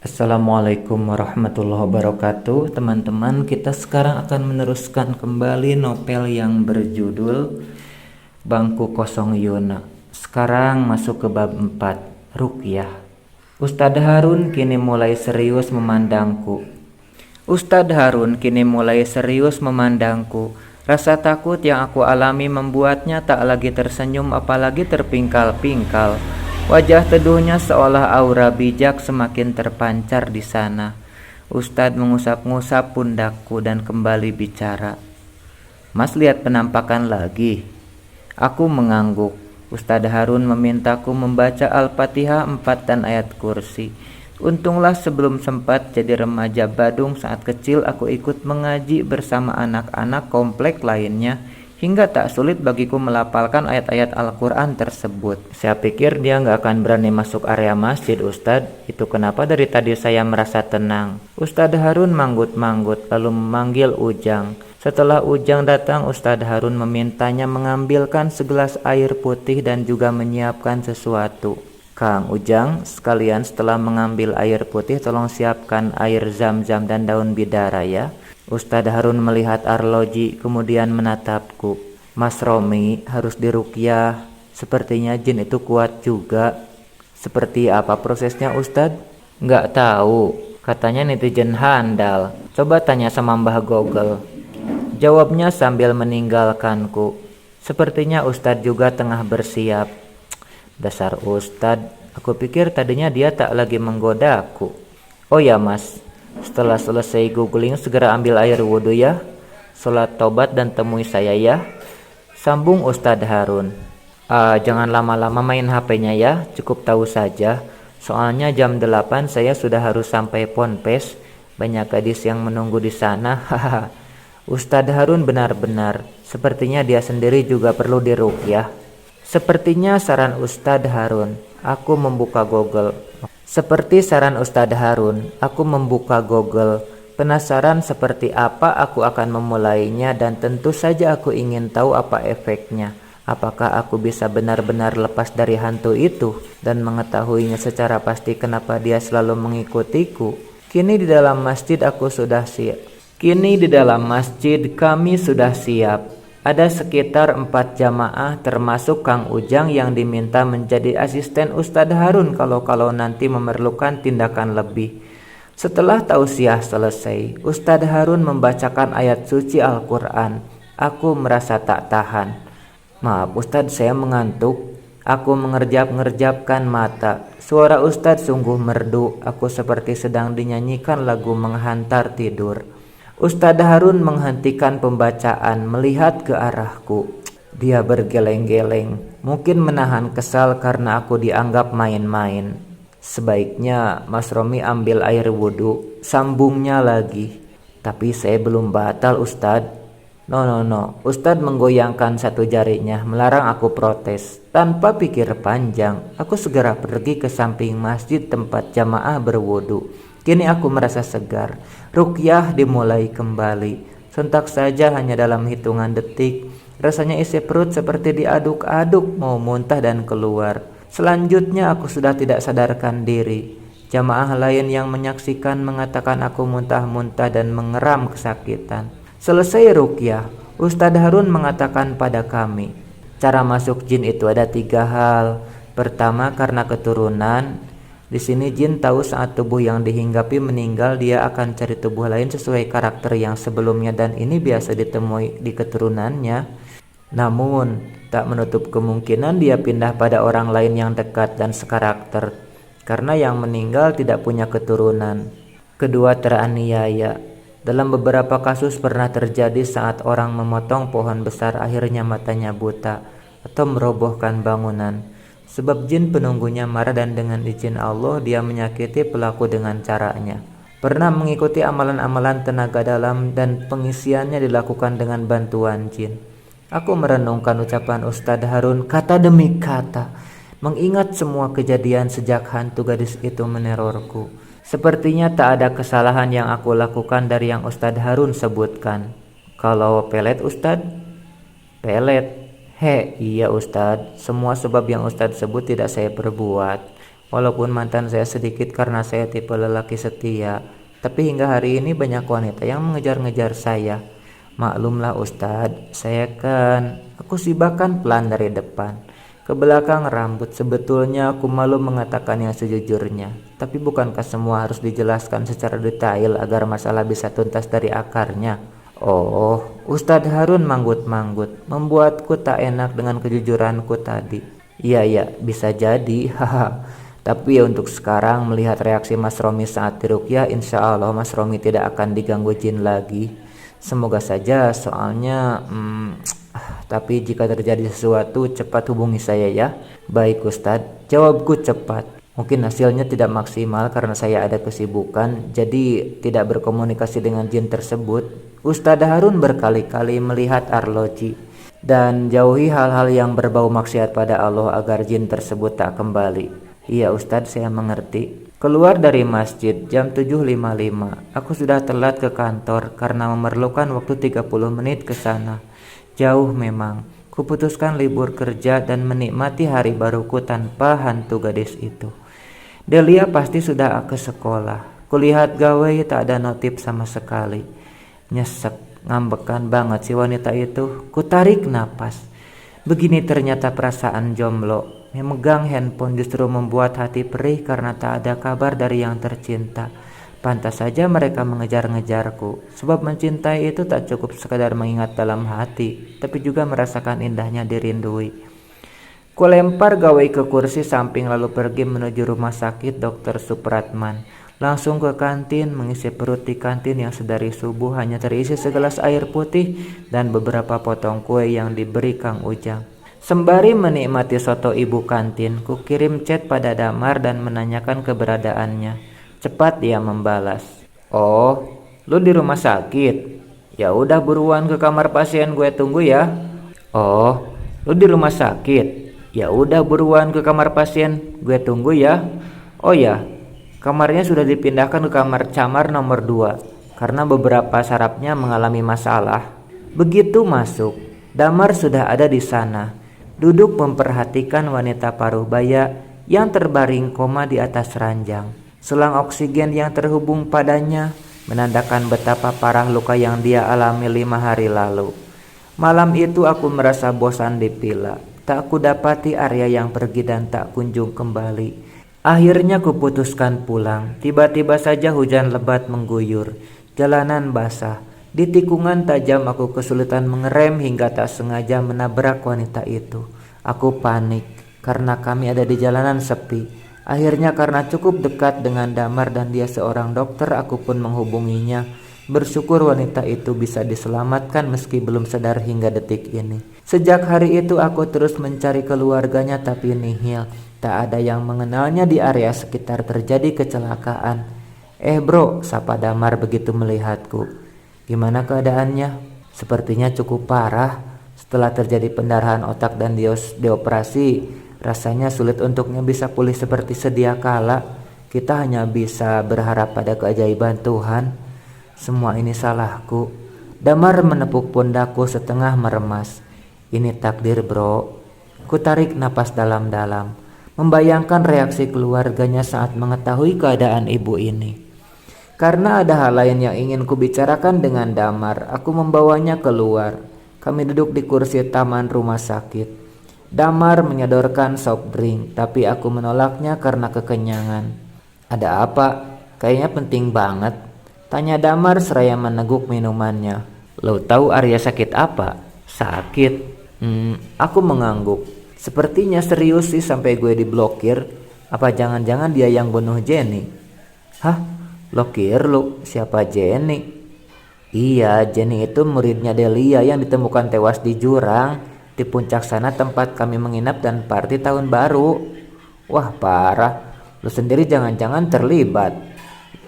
Assalamualaikum warahmatullahi wabarakatuh. Teman-teman, kita sekarang akan meneruskan kembali novel yang berjudul Bangku Kosong Yuna. Sekarang masuk ke bab 4, Ruqyah. Ustadz Harun kini mulai serius memandangku. Ustadz Harun kini mulai serius memandangku. Rasa takut yang aku alami membuatnya tak lagi tersenyum apalagi terpingkal-pingkal. Wajah teduhnya seolah aura bijak semakin terpancar di sana. Ustadz mengusap-ngusap pundakku dan kembali bicara. Mas lihat penampakan lagi? Aku mengangguk. Ustadz Harun memintaku membaca Al-Fatihah 4 dan ayat kursi. Untunglah sebelum sempat jadi remaja Badung saat kecil aku ikut mengaji bersama anak-anak komplek lainnya hingga tak sulit bagiku melafalkan ayat-ayat Al-Quran tersebut. Saya pikir dia gak akan berani masuk area masjid, Ustadz. Itu kenapa dari tadi saya merasa tenang. Ustadz Harun manggut-manggut lalu memanggil Ujang. Setelah Ujang datang, Ustadz Harun memintanya mengambilkan segelas air putih dan juga menyiapkan sesuatu. Kang Ujang, sekalian setelah mengambil air putih tolong siapkan air zam-zam dan daun bidara ya. Ustadz Harun melihat arloji kemudian menatapku. Mas Romi harus diruqyah. Sepertinya jin itu kuat juga. Seperti apa prosesnya Ustadz? Nggak tahu. Katanya netizen handal. Coba tanya sama Mbah Google. Jawabnya sambil meninggalkanku. Sepertinya Ustadz juga tengah bersiap. Dasar Ustadz, aku pikir tadinya dia tak lagi menggoda aku. Oh ya mas, setelah selesai googling segera ambil air wudhu ya. Sholat tobat dan temui saya ya. Sambung Ustadz Harun. Jangan lama-lama main HP-nya ya, cukup tahu saja. Soalnya jam 8 saya sudah harus sampai Ponpes. Banyak gadis yang menunggu di sana. Ustadz Harun benar-benar, sepertinya dia sendiri juga perlu diruqyah. Sepertinya saran Ustadz Harun, aku membuka Google. Seperti saran Ustadz Harun, aku membuka Google. Penasaran seperti apa aku akan memulainya dan tentu saja aku ingin tahu apa efeknya. Apakah aku bisa benar-benar lepas dari hantu itu dan mengetahuinya secara pasti kenapa dia selalu mengikutiku. Kini di dalam masjid kami sudah siap. Ada sekitar 4 jamaah termasuk Kang Ujang yang diminta menjadi asisten Ustadz Harun kalau nanti memerlukan tindakan lebih. Setelah tausiah selesai, Ustadz Harun membacakan ayat suci Al-Quran. Aku merasa tak tahan. Maaf Ustadz, saya mengantuk. Aku mengerjap-ngerjapkan mata. Suara Ustadz sungguh merdu. Aku seperti sedang dinyanyikan lagu menghantar tidur. Ustadz Harun menghentikan pembacaan, melihat ke arahku. Dia bergeleng-geleng, mungkin menahan kesal karena aku dianggap main-main. Sebaiknya Mas Romi ambil air wudhu, sambungnya lagi. Tapi saya belum batal Ustadz. No. Ustadz menggoyangkan satu jarinya, melarang aku protes. Tanpa pikir panjang, aku segera pergi ke samping masjid tempat jamaah berwudhu. Kini aku merasa segar. Ruqyah dimulai kembali. Sontak saja hanya dalam hitungan detik. Rasanya isi perut seperti diaduk-aduk mau muntah dan keluar. Selanjutnya aku sudah tidak sadarkan diri. Jamaah lain yang menyaksikan mengatakan aku muntah-muntah dan mengeram kesakitan. Selesai ruqyah, Ustadz Harun mengatakan pada kami, cara masuk jin itu ada 3 hal. Pertama karena keturunan. Di sini jin tahu saat tubuh yang dihinggapi meninggal, dia akan cari tubuh lain sesuai karakter yang sebelumnya dan ini biasa ditemui di keturunannya. Namun, tak menutup kemungkinan dia pindah pada orang lain yang dekat dan sekarakter, karena yang meninggal tidak punya keturunan. Kedua, teraniaya. Dalam beberapa kasus pernah terjadi saat orang memotong pohon besar akhirnya matanya buta atau merobohkan bangunan. Sebab jin penunggunya marah dan dengan izin Allah dia menyakiti pelaku dengan caranya. Pernah mengikuti amalan-amalan tenaga dalam dan pengisiannya dilakukan dengan bantuan jin. Aku merenungkan ucapan Ustadz Harun kata demi kata, mengingat semua kejadian sejak hantu gadis itu menerorku. Sepertinya tak ada kesalahan yang aku lakukan dari yang Ustadz Harun sebutkan. Kalau pelet Ustadz? Pelet. Iya Ustadz, semua sebab yang Ustadz sebut tidak saya perbuat. Walaupun mantan saya sedikit karena saya tipe lelaki setia, tapi hingga hari ini banyak wanita yang mengejar-ngejar saya. Maklumlah Ustadz, aku sih bahkan pelan dari depan ke belakang rambut. Sebetulnya aku malu mengatakan yang sejujurnya, tapi bukankah semua harus dijelaskan secara detail agar masalah bisa tuntas dari akarnya? Oh, Ustadz Harun manggut-manggut, membuatku tak enak dengan kejujuranku tadi. Iya, bisa jadi, haha. Tapi ya untuk sekarang melihat reaksi Mas Romi saat diruqyah, insya Allah Mas Romi tidak akan diganggu jin lagi. Semoga saja, soalnya tapi jika terjadi sesuatu cepat hubungi saya ya. Baik Ustadz, jawabku cepat. Mungkin hasilnya tidak maksimal karena saya ada kesibukan, jadi tidak berkomunikasi dengan jin tersebut. Ustadz Harun berkali-kali melihat arloji dan jauhi hal-hal yang berbau maksiat pada Allah agar jin tersebut tak kembali. Iya Ustadz, saya mengerti. Keluar dari masjid jam 7.55. Aku sudah telat ke kantor karena memerlukan waktu 30 menit ke sana. Jauh memang. Kuputuskan libur kerja dan menikmati hari baruku tanpa hantu gadis itu. Delia pasti sudah ke sekolah. Kulihat gawe tak ada notif sama sekali. Nyesek, ngambekan banget si wanita itu. Kutarik napas. Begini ternyata perasaan jomblo. Memegang handphone justru membuat hati perih karena tak ada kabar dari yang tercinta. Pantas saja mereka mengejar-ngejarku, sebab mencintai itu tak cukup sekadar mengingat dalam hati, tapi juga merasakan indahnya dirindui. Kulempar gawe ke kursi samping lalu pergi menuju rumah sakit Dr. Supratman. Langsung ke kantin, mengisi perut di kantin yang sedari subuh hanya terisi segelas air putih dan beberapa potong kue yang diberi Kang Ujang. Sembari menikmati soto ibu kantin, ku kirim chat pada Damar dan menanyakan keberadaannya. Cepat dia membalas. Oh, lu di rumah sakit? Ya udah buruan ke kamar pasien, gue tunggu ya. Oh, lu di rumah sakit? Ya udah buruan ke kamar pasien, gue tunggu ya. Oh ya, kamarnya sudah dipindahkan ke kamar camar nomor 2 karena beberapa sarafnya mengalami masalah. Begitu masuk, Damar sudah ada di sana. Duduk memperhatikan wanita paruh baya yang terbaring koma di atas ranjang. Selang oksigen yang terhubung padanya menandakan betapa parah luka yang dia alami 5 hari lalu. Malam itu aku merasa bosan di villa. Tak kudapati Arya yang pergi dan tak kunjung kembali. Akhirnya kuputuskan pulang. Tiba-tiba saja hujan lebat mengguyur. Jalanan basah. Di tikungan tajam aku kesulitan mengerem hingga tak sengaja menabrak wanita itu. Aku panik karena kami ada di jalanan sepi. Akhirnya karena cukup dekat dengan Damar dan dia seorang dokter, aku pun menghubunginya. Bersyukur wanita itu bisa diselamatkan meski belum sadar hingga detik ini. Sejak hari itu aku terus mencari keluarganya tapi nihil. Tak ada yang mengenalnya di area sekitar terjadi kecelakaan. Bro, sapa Damar begitu melihatku. Gimana keadaannya? Sepertinya cukup parah. Setelah terjadi pendarahan otak dan dioperasi, rasanya sulit untuknya bisa pulih seperti sedia kala. Kita hanya bisa berharap pada keajaiban Tuhan. Semua ini salahku. Damar menepuk pundakku setengah meremas. Ini takdir bro. Ku tarik napas dalam-dalam, membayangkan reaksi keluarganya saat mengetahui keadaan ibu ini. Karena ada hal lain yang ingin kubicarakan dengan Damar, aku membawanya keluar. Kami duduk di kursi taman rumah sakit. Damar menyodorkan soft drink, tapi aku menolaknya karena kekenyangan. Ada apa? Kayaknya penting banget, tanya Damar seraya meneguk minumannya. Lo tahu Arya sakit apa? Sakit? Aku mengangguk. Sepertinya serius sih sampai gue diblokir. Apa jangan-jangan dia yang bunuh Jenny? Hah? Lokir lu, siapa Jenny? Iya, Jenny itu muridnya Delia yang ditemukan tewas di jurang di puncak sana tempat kami menginap dan party tahun baru. Wah parah, lu sendiri jangan-jangan terlibat?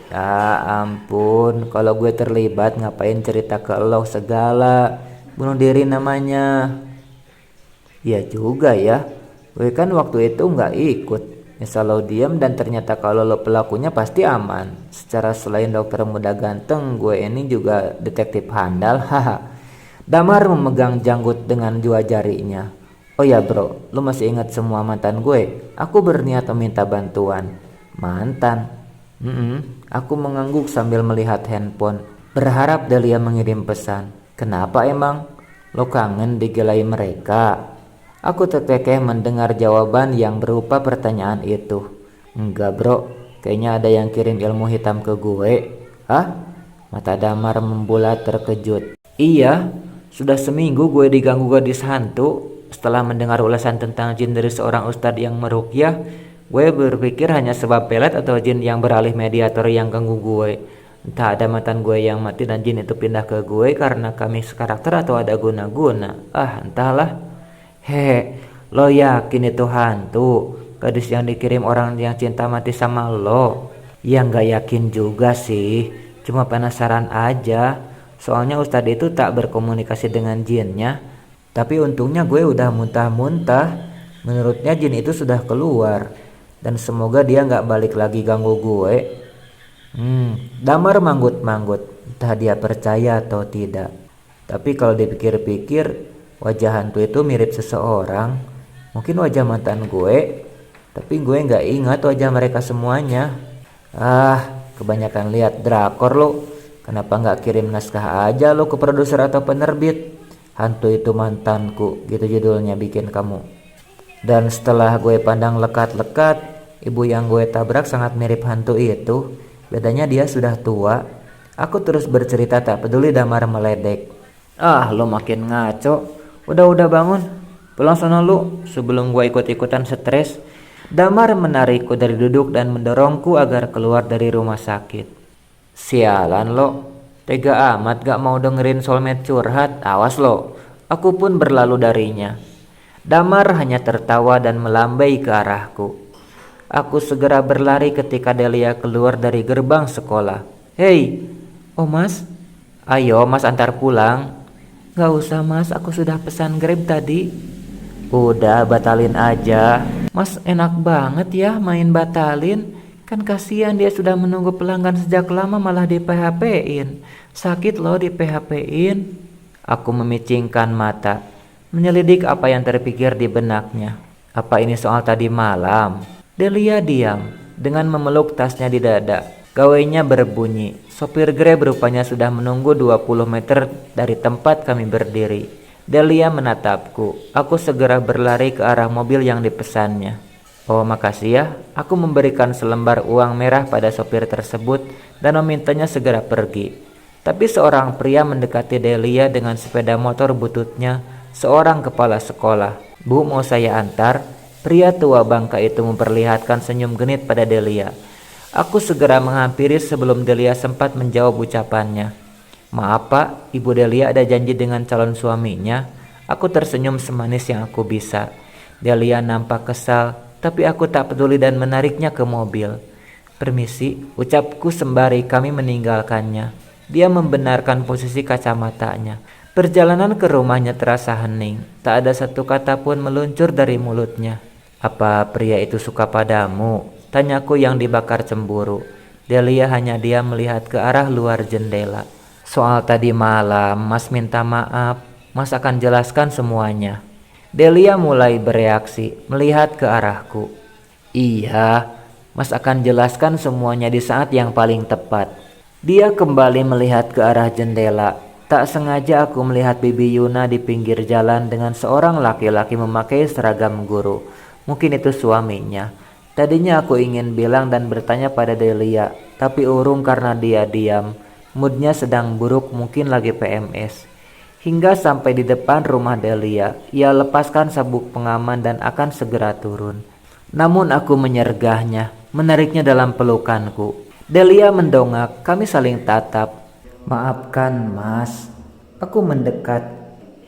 Ya ampun, kalau gue terlibat ngapain cerita ke lo segala? Bunuh diri namanya. Ya juga ya, gue kan waktu itu gak ikut. Misal lo diem dan ternyata kalau lo pelakunya pasti aman. Secara selain dokter muda ganteng, gue ini juga detektif handal. Haha. Damar memegang janggut dengan dua jarinya. Oh ya bro, lu masih ingat semua mantan gue? Aku berniat meminta bantuan. Mantan? Aku mengangguk sambil melihat handphone, berharap Delia mengirim pesan. Kenapa emang? Lo kangen digelai mereka? Aku terkekeh mendengar jawaban yang berupa pertanyaan itu. Enggak bro, kayaknya ada yang kirim ilmu hitam ke gue. Hah? Mata Damar membulat terkejut. Iya, sudah seminggu gue diganggu gadis hantu. Setelah mendengar ulasan tentang jin dari seorang ustadz yang meruqyah, gue berpikir hanya sebab pelet atau jin yang beralih mediator yang ganggu gue. Entah ada mantan gue yang mati dan jin itu pindah ke gue karena kami sekarakter atau ada guna-guna. Entahlah. Hehe, lo yakin itu hantu? Gadis yang dikirim orang yang cinta mati sama lo? Ya nggak yakin juga sih, cuma penasaran aja. Soalnya ustadz itu tak berkomunikasi dengan jinnya. Tapi untungnya gue udah muntah-muntah. Menurutnya jin itu sudah keluar. Dan semoga dia gak balik lagi ganggu gue. Damar manggut-manggut. Entah dia percaya atau tidak. Tapi kalau dipikir-pikir, wajah hantu itu mirip seseorang. Mungkin wajah mantan gue. Tapi gue gak ingat wajah mereka semuanya. Kebanyakan lihat drakor lo. Kenapa gak kirim naskah aja lo ke produser atau penerbit? Hantu itu mantanku, gitu judulnya bikin kamu. Dan setelah gue pandang lekat-lekat, ibu yang gue tabrak sangat mirip hantu itu. Bedanya dia sudah tua. Aku terus bercerita tak peduli Damar meledek. Lo makin ngaco. Udah bangun. Pulang sana lu sebelum gue ikut-ikutan stres. Damar menarikku dari duduk dan mendorongku agar keluar dari rumah sakit. Sialan lo. Tega amat gak mau dengerin soulmate curhat. Awas lo. Aku pun berlalu darinya. Damar hanya tertawa dan melambai ke arahku. Aku segera berlari ketika Delia keluar dari gerbang sekolah. Hei, oh mas, ayo mas antar pulang. Gak usah mas, aku sudah pesan Grab tadi. Udah batalin aja. Mas enak banget ya main batalin. Kan kasihan dia sudah menunggu pelanggan sejak lama malah di PHP-in. Sakit loh di PHP-in. Aku memicingkan mata, menyelidik apa yang terpikir di benaknya. Apa ini soal tadi malam? Delia diam, dengan memeluk tasnya di dada. Gawainya berbunyi. Sopir Grab rupanya sudah menunggu 20 meter dari tempat kami berdiri. Delia menatapku. Aku segera berlari ke arah mobil yang dipesannya. Oh makasih ya, aku memberikan selembar uang merah pada sopir tersebut dan memintanya segera pergi. Tapi seorang pria mendekati Delia dengan sepeda motor bututnya, seorang kepala sekolah. Bu, mau saya antar? Pria tua bangka itu memperlihatkan senyum genit pada Delia. Aku segera menghampiri sebelum Delia sempat menjawab ucapannya. Maaf pak, ibu Delia ada janji dengan calon suaminya. Aku tersenyum semanis yang aku bisa. Delia nampak kesal. Tapi aku tak peduli dan menariknya ke mobil. Permisi, ucapku sembari kami meninggalkannya. Dia membenarkan posisi kacamatanya. Perjalanan ke rumahnya terasa hening. Tak ada satu kata pun meluncur dari mulutnya. Apa pria itu suka padamu? Tanyaku yang dibakar cemburu. Delia hanya diam melihat ke arah luar jendela. Soal tadi malam, Mas minta maaf. Mas akan jelaskan semuanya. Delia mulai bereaksi, melihat ke arahku. Iya, Mas akan jelaskan semuanya di saat yang paling tepat. Dia kembali melihat ke arah jendela. Tak sengaja aku melihat Bibi Yuna di pinggir jalan dengan seorang laki-laki memakai seragam guru. Mungkin itu suaminya. Tadinya aku ingin bilang dan bertanya pada Delia, tapi urung karena dia diam. Moodnya sedang buruk, mungkin lagi PMS. Hingga sampai di depan rumah Delia, ia lepaskan sabuk pengaman dan akan segera turun. Namun aku menyergahnya, menariknya dalam pelukanku. Delia mendongak, kami saling tatap. Maafkan mas, aku mendekat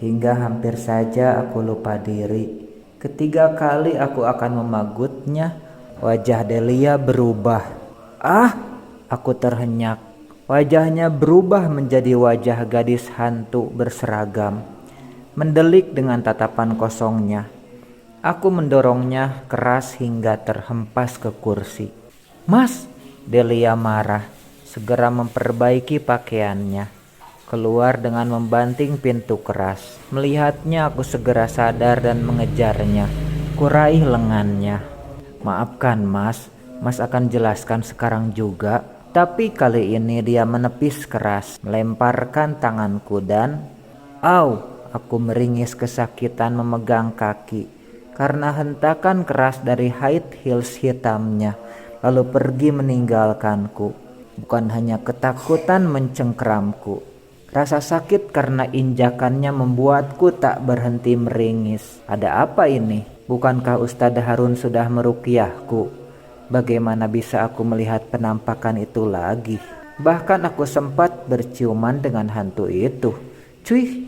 hingga hampir saja aku lupa diri. Ketiga kali aku akan memagutnya. Wajah Delia berubah. Aku terhenyak. Wajahnya berubah menjadi wajah gadis hantu berseragam, mendelik dengan tatapan kosongnya. Aku mendorongnya keras hingga terhempas ke kursi. Mas, Delia marah, segera memperbaiki pakaiannya. keluar dengan membanting pintu keras. Melihatnya aku segera sadar dan mengejarnya. Kuraih lengannya. Maafkan mas, mas akan jelaskan sekarang juga. Tapi kali ini dia menepis keras, melemparkan tanganku dan au, aku meringis kesakitan memegang kaki karena hentakan keras dari high heels hitamnya, lalu pergi meninggalkanku. Bukan hanya ketakutan mencengkeramku, rasa sakit karena injakannya membuatku tak berhenti meringis. Ada apa ini? Bukankah Ustadz Harun sudah meruqyahku? Bagaimana bisa aku melihat penampakan itu lagi? Bahkan aku sempat berciuman dengan hantu itu. Cuy,